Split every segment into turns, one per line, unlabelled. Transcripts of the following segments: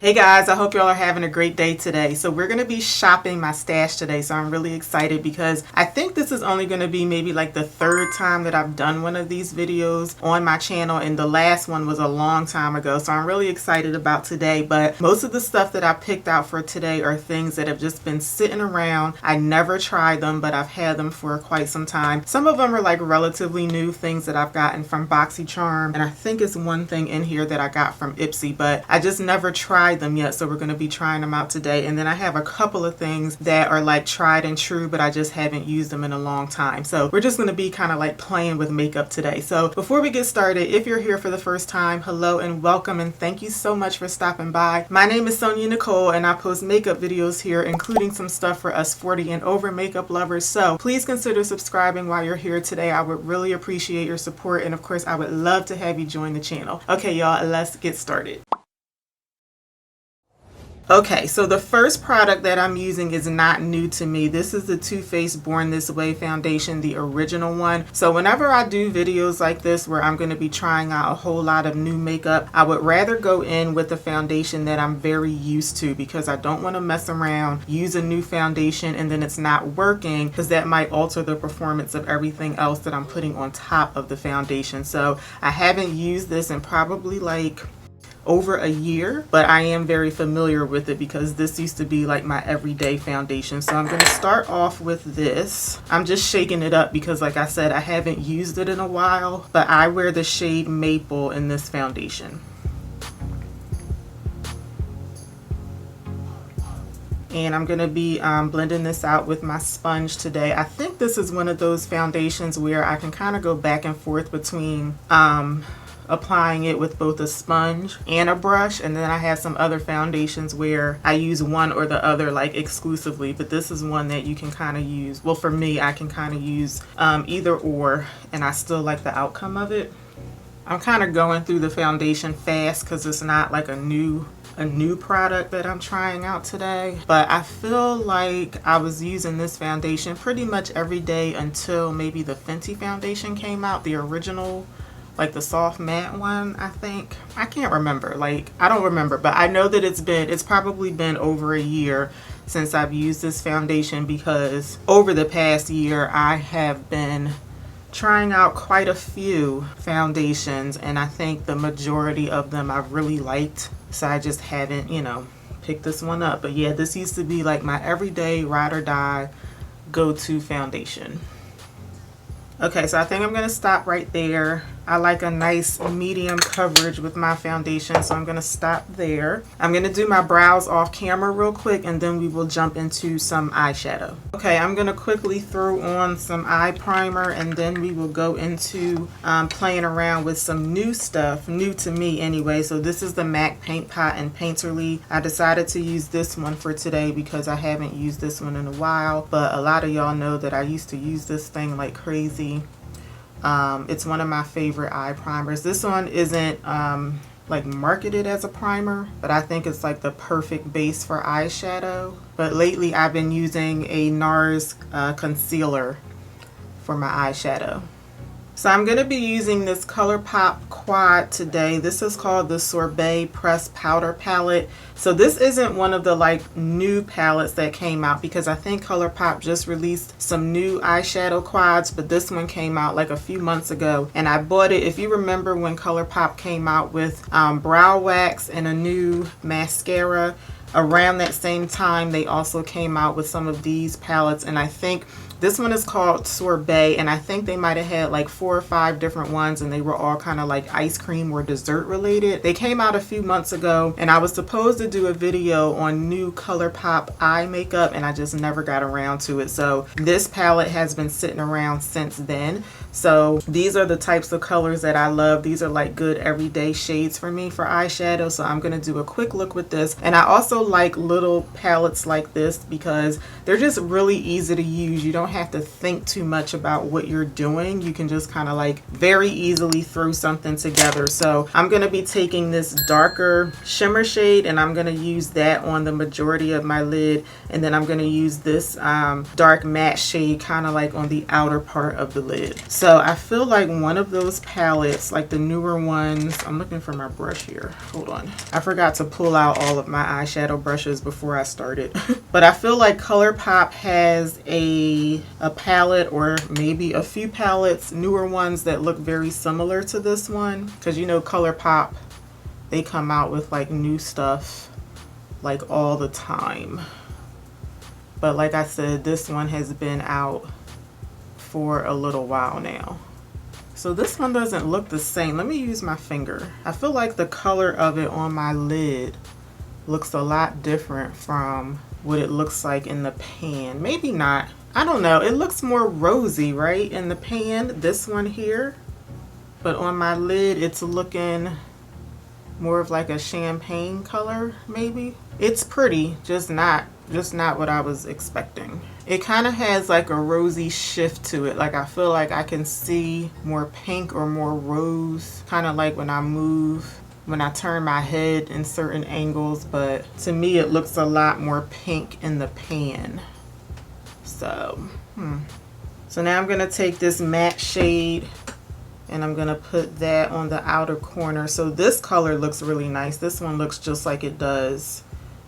Hey guys, I hope y'all are having a great day today. So we're going to be shopping my stash today. So I'm really excited because I think this is only going to be maybe like the third time that I've done one of these videos on my channel, and the last one was a long time ago. So I'm really excited about today, but most of the stuff that I picked out for today are things that have just been sitting around. I never tried them, but I've had them for quite some time. Some of them are like relatively new things that I've gotten from BoxyCharm, and I think it's one thing in here that I got from Ipsy, but I just never tried them yet, so we're going to be trying them out today. And then I have a couple of things that are like tried and true, but I just haven't used them in a long time. So we're just going to be kind of like playing with makeup today. So before we get started, if you're here for the first time, hello and welcome, and thank you so much for stopping by. My name is SonyaNicole, and I post makeup videos here, including some stuff for us 40 and over makeup lovers. So please consider subscribing while you're here today. I would really appreciate your support, and of course I would love to have you join the channel. Okay y'all, let's get started. Okay, so the first product that I'm using is not new to me. This is the Too Faced Born This Way foundation, the original one. So whenever I do videos like this where I'm going to be trying out a whole lot of new makeup, I would rather go in with the foundation that I'm very used to, because I don't want to mess around, use a new foundation, and then it's not working, because that might alter the performance of everything else that I'm putting on top of the foundation. So I haven't used this in probably like over a year, but I am very familiar with it because this used to be like my everyday foundation. So I'm going to start off with this. I'm just shaking it up because, like I said, I haven't used it in a while, but I wear the shade Maple in this foundation. And I'm going to be blending this out with my sponge today. I think this is one of those foundations where I can kind of go back and forth between applying it with both a sponge and a brush, and then I have some other foundations where I use one or the other like exclusively, but this is one that you can kind of use, well, for me, I can kind of use either or, and I still like the outcome of it. I'm kind of going through the foundation fast because it's not like a new product that I'm trying out today, but I feel like I was using this foundation pretty much every day until maybe the Fenty foundation came out, the original, like the soft matte one. I think, I can't remember, like I don't remember, but I know that it's probably been over a year since I've used this foundation, because over the past year I have been trying out quite a few foundations, and I think the majority of them I've really liked, so I just haven't, you know, picked this one up. But yeah, this used to be like my everyday ride or die go-to foundation. Okay, so I think I'm going to stop right there. I like a nice medium coverage with my foundation, so I'm going to stop there. I'm going to do my brows off camera real quick, and then we will jump into some eyeshadow. Okay, I'm going to quickly throw on some eye primer, and then we will go into playing around with some new stuff, new to me anyway. So this is the MAC Paint Pot and Painterly. I decided to use this one for today because I haven't used this one in a while, but a lot of y'all know that I used to use this thing like crazy. It's one of my favorite eye primers. This one isn't like marketed as a primer, but I think it's like the perfect base for eyeshadow. But lately I've been using a NARS concealer for my eyeshadow. So I'm going to be using this Colourpop quad today. This is called the Sorbet Pressed Powder Palette. So this isn't one of the like new palettes that came out, because I think Colourpop just released some new eyeshadow quads, but this one came out like a few months ago, and I bought it. If you remember when Colourpop came out with brow wax and a new mascara, around that same time they also came out with some of these palettes, and I think this one is called Sorbet, and I think they might have had like 4 or 5 different ones, and they were all kind of like ice cream or dessert related. They came out a few months ago, and I was supposed to do a video on new Colourpop eye makeup, and I just never got around to it. So this palette has been sitting around since then. So these are the types of colors that I love. These are like good everyday shades for me for eyeshadow. So I'm going to do a quick look with this. And I also like little palettes like this because they're just really easy to use. You don't have to think too much about what you're doing. You can just kind of like very easily throw something together. So I'm going to be taking this darker shimmer shade and I'm going to use that on the majority of my lid, and then I'm going to use this dark matte shade kind of like on the outer part of the lid. So I feel like one of those palettes, like the newer ones, I'm looking for my brush here, hold on, I forgot to pull out all of my eyeshadow brushes before I started. But I feel like Colourpop has a palette, or maybe a few palettes, newer ones that look very similar to this one, because you know Colourpop, they come out with like new stuff like all the time. But like I said, this one has been out for a little while now. So this one doesn't look the same. Let me use my finger. I feel like the color of it on my lid looks a lot different from what it looks like in the pan. Maybe not. I don't know. It looks more rosy, right? In the pan, this one here. But on my lid, it's looking more of like a champagne color, maybe. It's pretty, just not what I was expecting. It kind of has like a rosy shift to it. Like I feel like I can see more pink or more rose, kind of like when I move, when I turn my head in certain angles, but to me it looks a lot more pink in the pan. So now I'm gonna take this matte shade and I'm gonna put that on the outer corner. So this color looks really nice. This one looks just like it does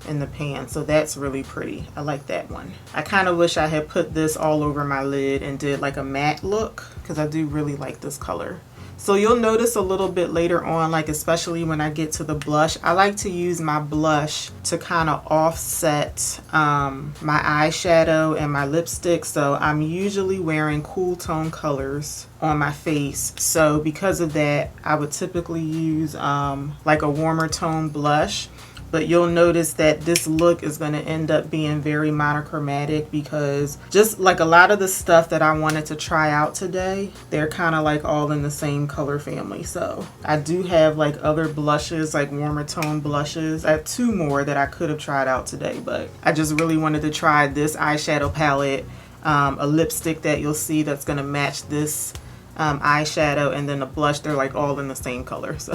in the pan, so that's really pretty. I like that one. I kind of wish I had put this all over my lid and did like a matte look, because I do really like this color. So you'll notice a little bit later on, like especially when I get to the blush, I like to use my blush to kind of offset my eyeshadow and my lipstick. So I'm usually wearing cool tone colors on my face. So because of that, I would typically use like a warmer tone blush. But you'll notice that this look is going to end up being very monochromatic, because just like a lot of the stuff that I wanted to try out today, they're kind of like all in the same color family. So I do have like other blushes, like warmer tone blushes. I have two more that I could have tried out today, but I just really wanted to try this eyeshadow palette, a lipstick that you'll see that's going to match this eyeshadow, and then a blush. They're like all in the same color, so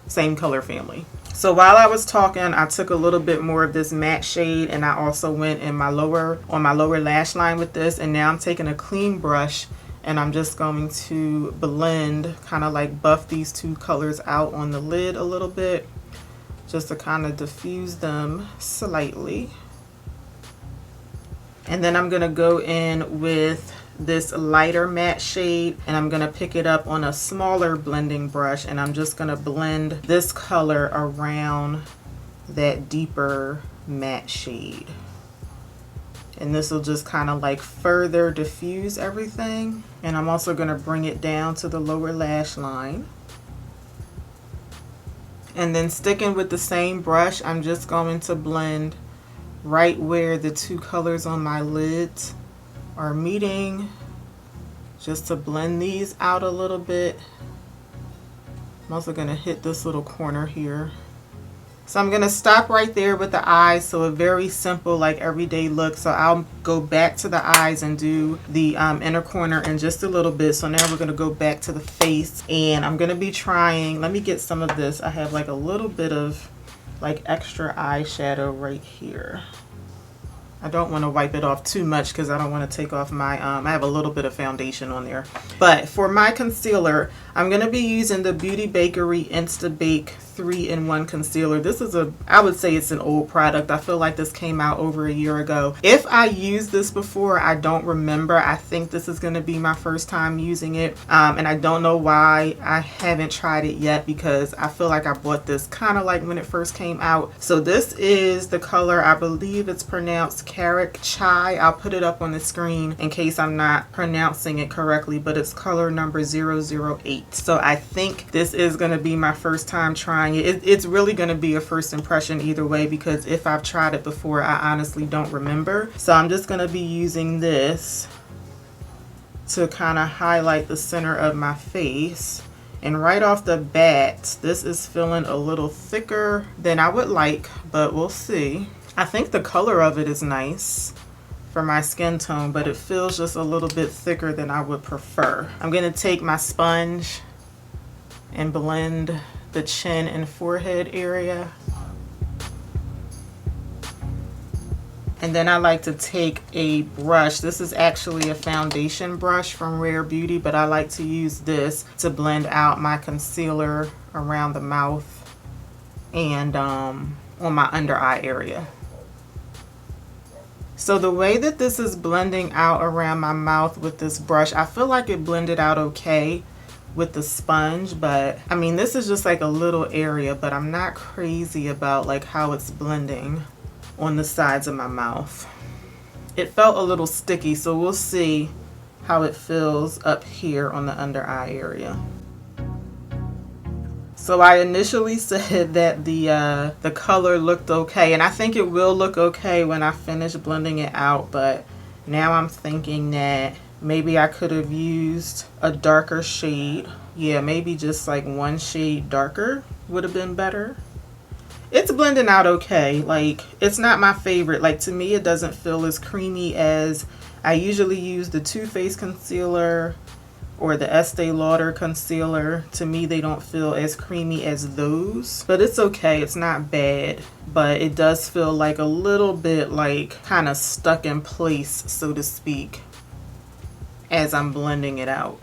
same color family. So while I was talking, I took a little bit more of this matte shade, and I also went in on my lower lash line with this, and now I'm taking a clean brush and I'm just going to blend, kind of like buff these two colors out on the lid a little bit, just to kind of diffuse them slightly. And then I'm gonna go in with this lighter matte shade, and I'm gonna pick it up on a smaller blending brush, and I'm just gonna blend this color around that deeper matte shade, and this will just kind of like further diffuse everything. And I'm also gonna bring it down to the lower lash line, and then sticking with the same brush, I'm just going to blend right where the two colors on my lids are meeting, just to blend these out a little bit. I'm also going to hit this little corner here. So I'm going to stop right there with the eyes. So a very simple, like everyday look. So I'll go back to the eyes and do the inner corner in just a little bit. So now we're going to go back to the face, and I'm going to be trying, let me get some of this. I have like a little bit of like extra eyeshadow right here. I don't want to wipe it off too much because I don't want to take off my, I have a little bit of foundation on there. But for my concealer, I'm going to be using the Beauty Bakerie InstaBake 3-in-1 concealer. This is I would say it's an old product. I feel like this came out over a year ago. If I used this before, I don't remember. I think this is going to be my first time using it. And I don't know why I haven't tried it yet, because I feel like I bought this kind of like when it first came out. So this is the color, I believe it's pronounced Karak Chai. I'll put it up on the screen in case I'm not pronouncing it correctly, but it's color number 008. So I think this is going to be my first time trying it. It's really going to be a first impression either way, because if I've tried it before, I honestly don't remember. So I'm just going to be using this to kind of highlight the center of my face. And right off the bat, this is feeling a little thicker than I would like, but we'll see. I think the color of it is nice. for my skin tone, but it feels just a little bit thicker than I would prefer. I'm gonna take my sponge and blend the chin and forehead area. And then I like to take a brush. This is actually a foundation brush from Rare Beauty, but I like to use this to blend out my concealer around the mouth and on my under eye area. So the way that this is blending out around my mouth with this brush, I feel like it blended out okay with the sponge, but I mean, this is just like a little area, but I'm not crazy about like how it's blending on the sides of my mouth. It felt a little sticky, so we'll see how it feels up here on the under eye area. So I initially said that the color looked okay, and I think it will look okay when I finish blending it out, but now I'm thinking that maybe I could have used a darker shade. Yeah, maybe just like one shade darker would have been better. It's blending out okay. Like, it's not my favorite. Like, to me, it doesn't feel as creamy as I usually use the Too Faced concealer or the Estee Lauder concealer. To me, they don't feel as creamy as those, but it's okay. It's not bad, but it does feel like a little bit like kind of stuck in place, so to speak, as I'm blending it out.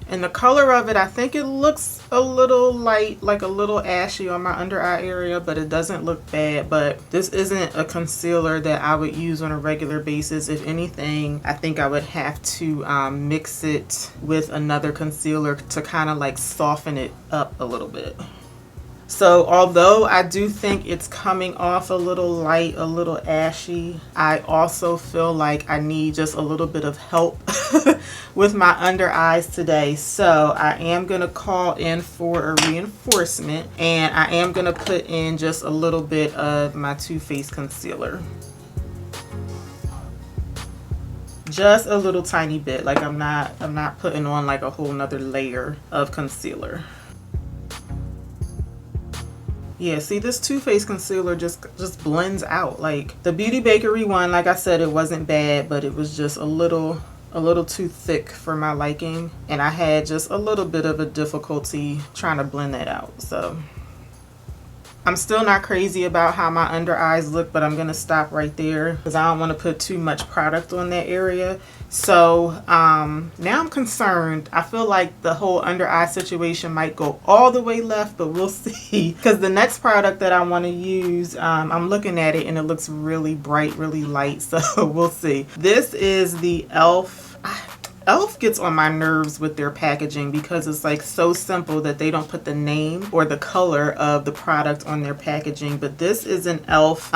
And the color of it, I think it looks a little light, like a little ashy on my under eye area, but it doesn't look bad. But this isn't a concealer that I would use on a regular basis. If anything, I think I would have to mix it with another concealer to kind of like soften it up a little bit. So although I do think it's coming off a little light, a little ashy, I also feel like I need just a little bit of help with my under eyes today. So I am going to call in for a reinforcement, and I am going to put in just a little bit of my Too Faced concealer. Just a little tiny bit. Like I'm not putting on like a whole nother layer of concealer. Yeah, see, this Too Faced concealer just blends out. Like the Beauty Bakerie one, like I said, it wasn't bad, but it was just a little too thick for my liking, and I had just a little bit of a difficulty trying to blend that out. So I'm still not crazy about how my under eyes look, but I'm gonna stop right there because I don't want to put too much product on that area. So now I'm concerned. I feel like the whole under eye situation might go all the way left, but we'll see. Because the next product that I want to use, I'm looking at it and it looks really bright, really light. So we'll see. This is the e.l.f. e.l.f. gets on my nerves with their packaging because it's like so simple that they don't put the name or the color of the product on their packaging. But this is an e.l.f.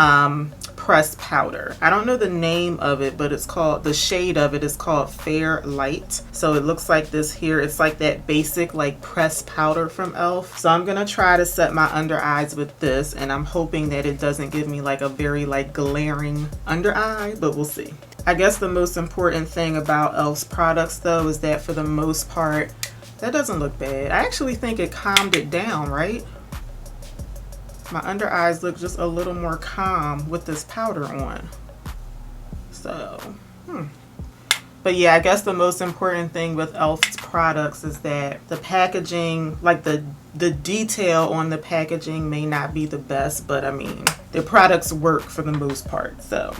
pressed powder. I don't know the name of it, but it's called, the shade of it is called Fair Light. So it looks like this here. It's like that basic like pressed powder from e.l.f. So I'm gonna try to set my under eyes with this, and I'm hoping that it doesn't give me like a very like glaring under eye, but we'll see. I guess the most important thing about e.l.f.'s products though is that for the most part, that doesn't look bad. I actually think it calmed it down, right? My under eyes look just a little more calm with this powder on. So, But yeah, I guess the most important thing with e.l.f.'s products is that the packaging, like the detail on the packaging may not be the best, but I mean, their products work for the most part, so.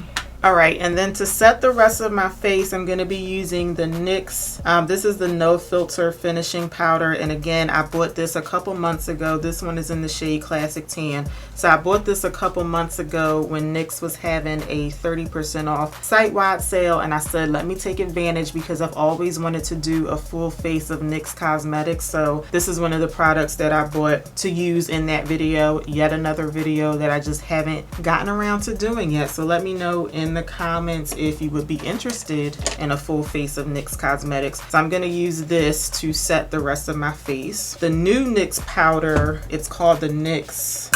Alright, and then to set the rest of my face, I'm going to be using the NYX. This is the No Filter Finishing Powder, and again, I bought this a couple months ago. This one is in the shade Classic Tan. So I bought this a couple months ago when NYX was having a 30% off site-wide sale, and I said, let me take advantage because I've always wanted to do a full face of NYX Cosmetics. So this is one of the products that I bought to use in that video. Yet another video that I just haven't gotten around to doing yet. So let me know in the comments if you would be interested in a full face of NYX Cosmetics. So I'm going to use this to set the rest of my face. The new NYX powder, it's called the NYX,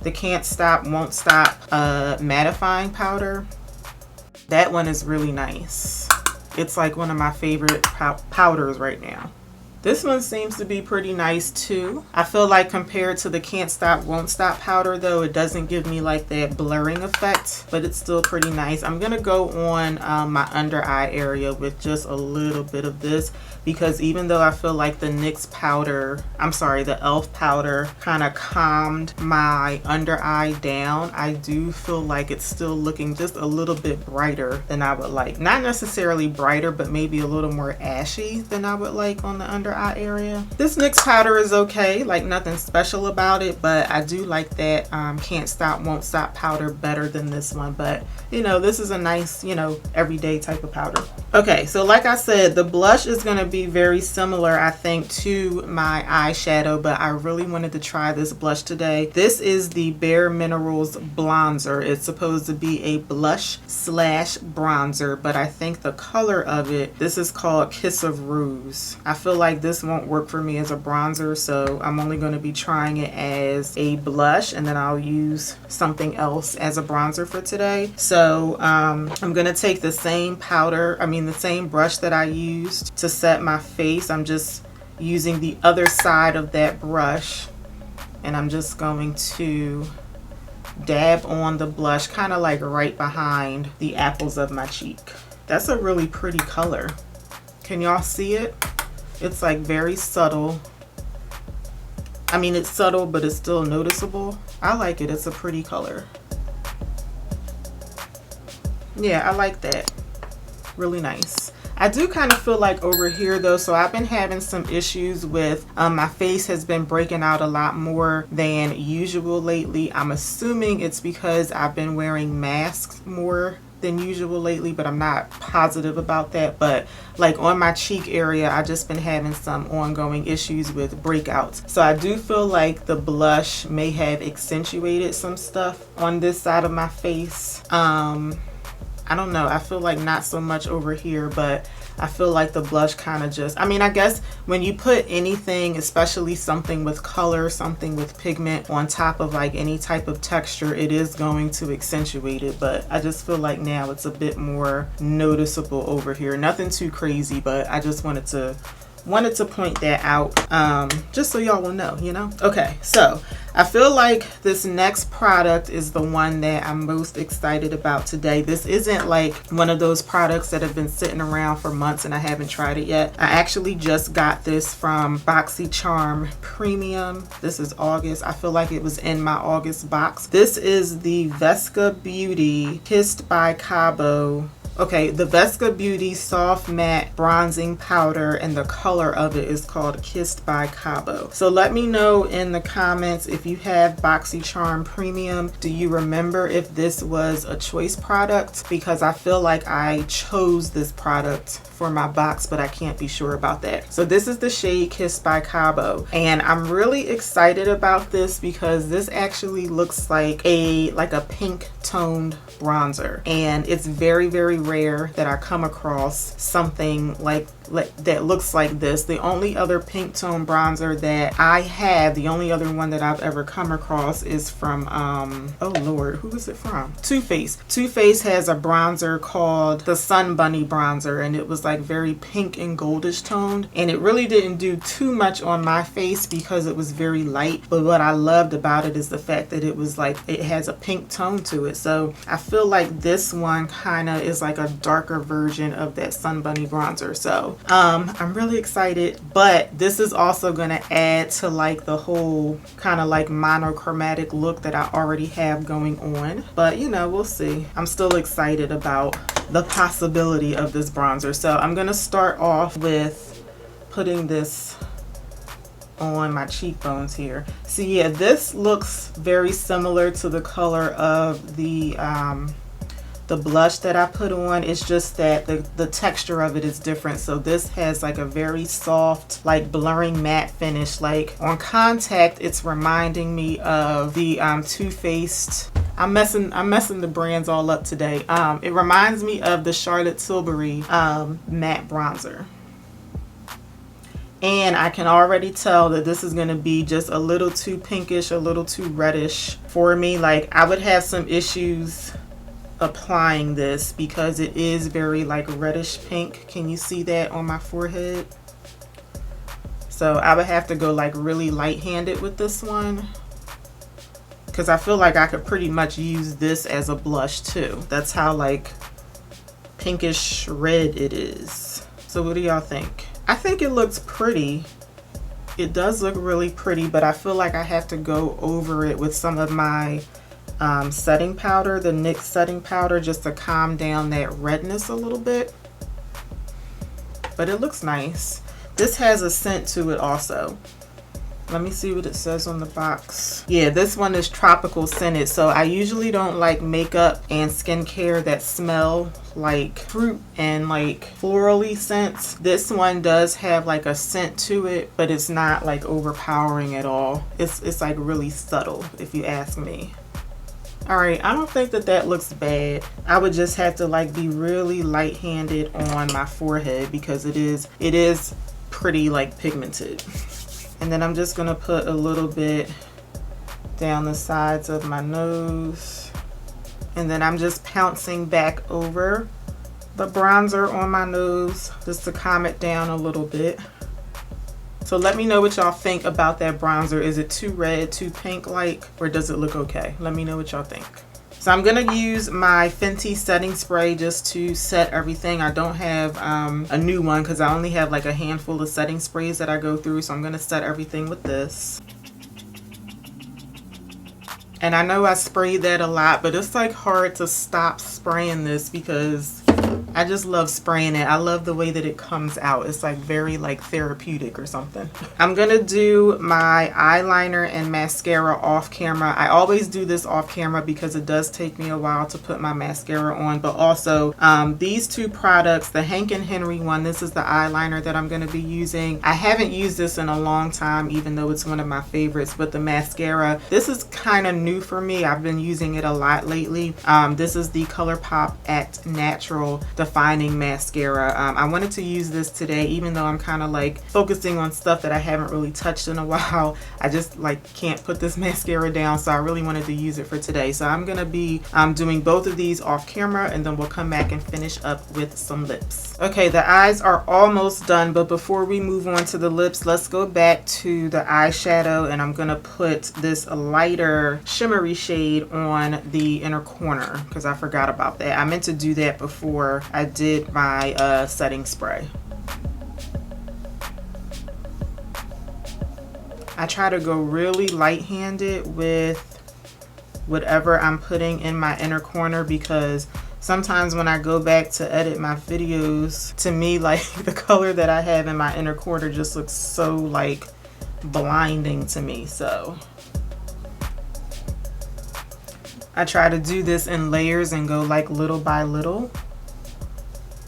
the Can't Stop Won't Stop mattifying powder. That one is really nice. It's like one of my favorite powders right now. This one seems to be pretty nice too. I feel like compared to the Can't Stop Won't Stop powder though, it doesn't give me like that blurring effect, but it's still pretty nice. I'm gonna go on my under eye area with just a little bit of this, because even though I feel like the NYX powder, the e.l.f. powder kind of calmed my under eye down, I do feel like it's still looking just a little bit brighter than I would like. Not necessarily brighter, but maybe a little more ashy than I would like on the under eye area. This NYX powder is okay, like nothing special about it, but I do like that Can't Stop Won't Stop powder better than this one. But you know, this is a nice, you know, everyday type of powder. Okay, so like I said, the blush is going to be very similar, I think, to my eyeshadow, but I really wanted to try this blush today. This is the Bare Minerals Blonzer. It's supposed to be a blush slash bronzer, but I think the color of it, this is called Kiss of Rose. I feel like this won't work for me as a bronzer, so I'm only going to be trying it as a blush, and then I'll use something else as a bronzer for today. So I'm going to take the same powder, the same brush that I used to set my face. I'm just using the other side of that brush, and I'm just going to dab on the blush kind of like right behind the apples of my cheek. That's a really pretty color. Can y'all see it? It's like very subtle. I mean, it's subtle, but it's still noticeable. I like it. It's a pretty color. Yeah, I like that. Really nice. I do kind of feel like over here though, so I've been having some issues with my face has been breaking out a lot more than usual lately. I'm assuming it's because I've been wearing masks more than usual lately, but I'm not positive about that. But like on my cheek area, I just been having some ongoing issues with breakouts. So I do feel like the blush may have accentuated some stuff on this side of my face. I don't know, I feel like not so much over here, but I feel like the blush kind of just, I guess when you put anything, especially something with color, something with pigment on top of like any type of texture, it is going to accentuate it. But I just feel like now it's a bit more noticeable over here. Nothing too crazy, but I just wanted to point that out, just so y'all will know, you know. Okay, so I feel like this next product is the one that I'm most excited about today. This isn't like one of those products that have been sitting around for months and I haven't tried it yet. I actually just got this from BoxyCharm Premium. This is August. I feel like it was in my August box. This is the Vesca Beauty Kissed by Cabo. Okay, the Vesca Beauty Soft Matte Bronzing Powder, and the color of it is called Kissed by Cabo. So let me know in the comments if you have BoxyCharm Premium. Do you remember if this was a choice product? Because I feel like I chose this product for my box, but I can't be sure about that. So this is the shade Kissed by Cabo, and I'm really excited about this because this actually looks like a pink toned bronzer, and it's very, very rare that I come across something like that looks like this. The only other pink tone bronzer that I have, the only other one that I've ever come across is from oh lord, who is it from? Too Faced. Too Faced has a bronzer called the Sun Bunny bronzer, and it was like very pink and goldish toned, and it really didn't do too much on my face because it was very light. But what I loved about it is the fact that it was like, it has a pink tone to it. So I feel like this one kind of is like a darker version of that Sun Bunny bronzer. So I'm really excited, but this is also going to add to like the whole kind of like monochromatic look that I already have going on. But you know, we'll see. I'm still excited about the possibility of this bronzer. So I'm going to start off with putting this on my cheekbones here. So yeah, this looks very similar to the color of the blush that I put on. It's just that the texture of it is different. So this has like a very soft, like blurring matte finish. Like on contact, it's reminding me of the Too Faced. I'm messing the brands all up today. It reminds me of the Charlotte Tilbury matte bronzer. And I can already tell that this is going to be just a little too pinkish, a little too reddish for me. Like I would have some issues applying this because it is very like reddish pink. Can you see that on my forehead? So I would have to go like really light-handed with this one, because I feel like I could pretty much use this as a blush too. That's how like pinkish red it is. So what do y'all think? I think it looks pretty. It does look really pretty, but I feel like I have to go over it with some of my setting powder, the NYX setting powder, just to calm down that redness a little bit. But it looks nice. This has a scent to it also. Let me see what it says on the box. Yeah, this one is tropical scented. So I usually don't like makeup and skincare that smell like fruit and like florally scents. This one does have like a scent to it, but it's not like overpowering at all. It's like really subtle, if you ask me. All right, I don't think that that looks bad. I would just have to like be really light-handed on my forehead because it is pretty like pigmented. And then I'm just gonna put a little bit down the sides of my nose. And then I'm just pouncing back over the bronzer on my nose just to calm it down a little bit. So let me know what y'all think about that bronzer. Is it too red, too pink-like, or does it look okay? Let me know what y'all think. So I'm gonna use my Fenty setting spray just to set everything. I don't have a new one because I only have like a handful of setting sprays that I go through. So I'm gonna set everything with this. And I know I sprayed that a lot, but it's like hard to stop spraying this because I just love spraying it. I love the way that it comes out. It's like very like therapeutic or something. I'm gonna do my eyeliner and mascara off camera. I always do this off camera because it does take me a while to put my mascara on, but also these two products, the Hank & Henry one, this is the eyeliner that I'm gonna be using. I haven't used this in a long time, even though it's one of my favorites, but the mascara, this is kind of new for me. I've been using it a lot lately. This is the Colourpop Act Natural Defining Mascara. I wanted to use this today, even though I'm kind of like focusing on stuff that I haven't really touched in a while. I just like can't put this mascara down, so I really wanted to use it for today. So I'm gonna be doing both of these off camera, and then we'll come back and finish up with some lips. Okay, the eyes are almost done, but before we move on to the lips, let's go back to the eyeshadow, and I'm gonna put this lighter shimmery shade on the inner corner because I forgot about that. I meant to do that before I did my setting spray. I try to go really light-handed with whatever I'm putting in my inner corner because sometimes when I go back to edit my videos, to me like the color that I have in my inner corner just looks so like blinding to me. So I try to do this in layers and go like little by little,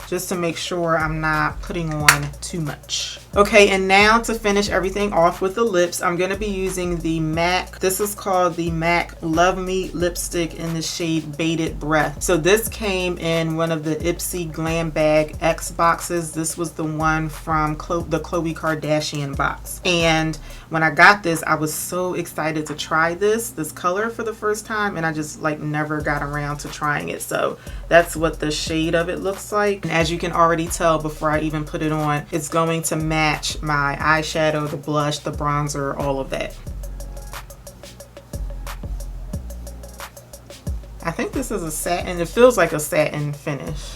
just to make sure I'm not putting on too much. Okay, and now to finish everything off with the lips, I'm gonna be using the MAC, this is called the MAC Love Me lipstick in the shade Bated Breath. So this came in one of the Ipsy Glam Bag X boxes. This was the one from the Khloe Kardashian box. And when I got this, I was so excited to try this color for the first time, and I just like never got around to trying it. So that's what the shade of it looks like. And as you can already tell before I even put it on, it's going to match my eyeshadow, the blush, the bronzer, all of that. I think this is a satin, it feels like a satin finish.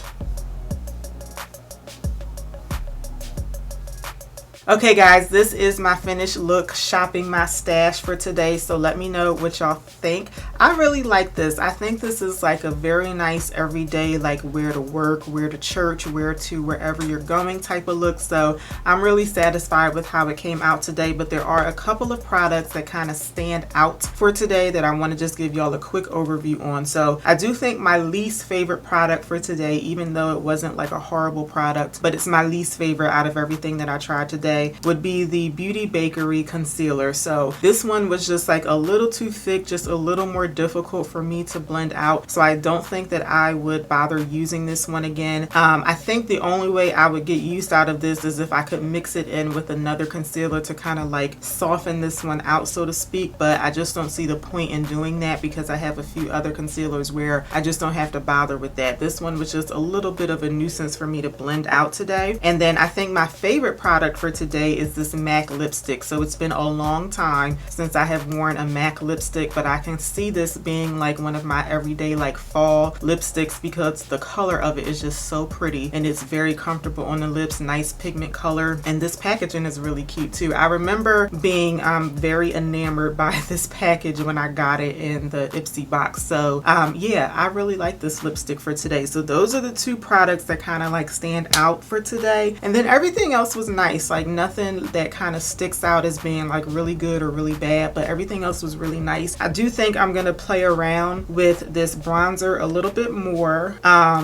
Okay guys, this is my finished look, shopping my stash for today. So let me know what y'all think. I really like this. I think this is like a very nice everyday, like wear to work, wear to church, wear to wherever you're going type of look. So I'm really satisfied with how it came out today, but there are a couple of products that kind of stand out for today that I want to just give y'all a quick overview on. So I do think my least favorite product for today, even though it wasn't like a horrible product, but it's my least favorite out of everything that I tried today, would be the Beauty Bakerie concealer. So this one was just like a little too thick, just a little more difficult for me to blend out. So I don't think that I would bother using this one again. I think the only way I would get use out of this is if I could mix it in with another concealer to kind of like soften this one out, so to speak. But I just don't see the point in doing that because I have a few other concealers where I just don't have to bother with that. This one was just a little bit of a nuisance for me to blend out today. And then I think my favorite product for today today is this MAC lipstick. So it's been a long time since I have worn a MAC lipstick, but I can see this being like one of my everyday like fall lipsticks because the color of it is just so pretty and it's very comfortable on the lips, nice pigment color, and this packaging is really cute too. I remember being very enamored by this package when I got it in the Ipsy box. So yeah, I really like this lipstick for today. So those are the two products that kind of like stand out for today, and then everything else was nice, like nothing that kind of sticks out as being like really good or really bad, but everything else was really nice. I do think I'm gonna play around with this bronzer a little bit more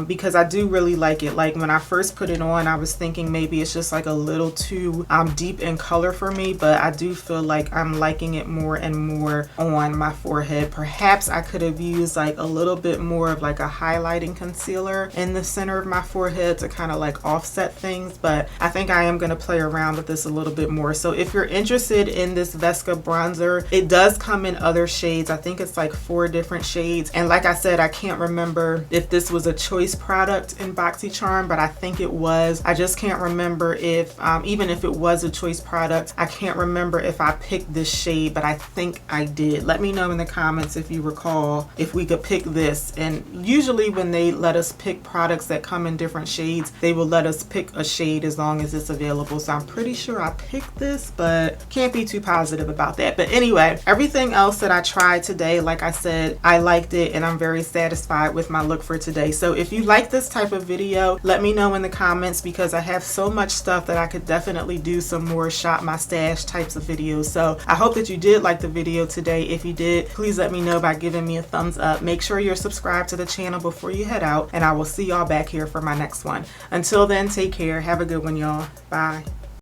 because I do really like it. Like when I first put it on, I was thinking maybe it's just like a little too deep in color for me, but I do feel like I'm liking it more and more on my forehead. Perhaps I could have used like a little bit more of like a highlighting concealer in the center of my forehead to kind of like offset things, but I think I am going to play around with this a little bit more. So if you're interested in this Vesca bronzer, it does come in other shades. I think it's like 4 different shades, and like I said, I can't remember if this was a choice product in BoxyCharm, but I think it was. I just can't remember if even if it was a choice product, I can't remember if I picked this shade, but I think I did. Let me know in the comments if you recall if we could pick this. And usually when they let us pick products that come in different shades, they will let us pick a shade as long as it's available. So I'm pretty sure I picked this, but can't be too positive about that. But anyway, everything else that I tried today, like I said, I liked it and I'm very satisfied with my look for today. So if you like this type of video, let me know in the comments because I have so much stuff that I could definitely do some more shop my stash types of videos. So I hope that you did like the video today. If you did, please let me know by giving me a thumbs up. Make sure you're subscribed to the channel before you head out, and I will see y'all back here for my next one. Until then, take care. Have a good one, y'all. Bye.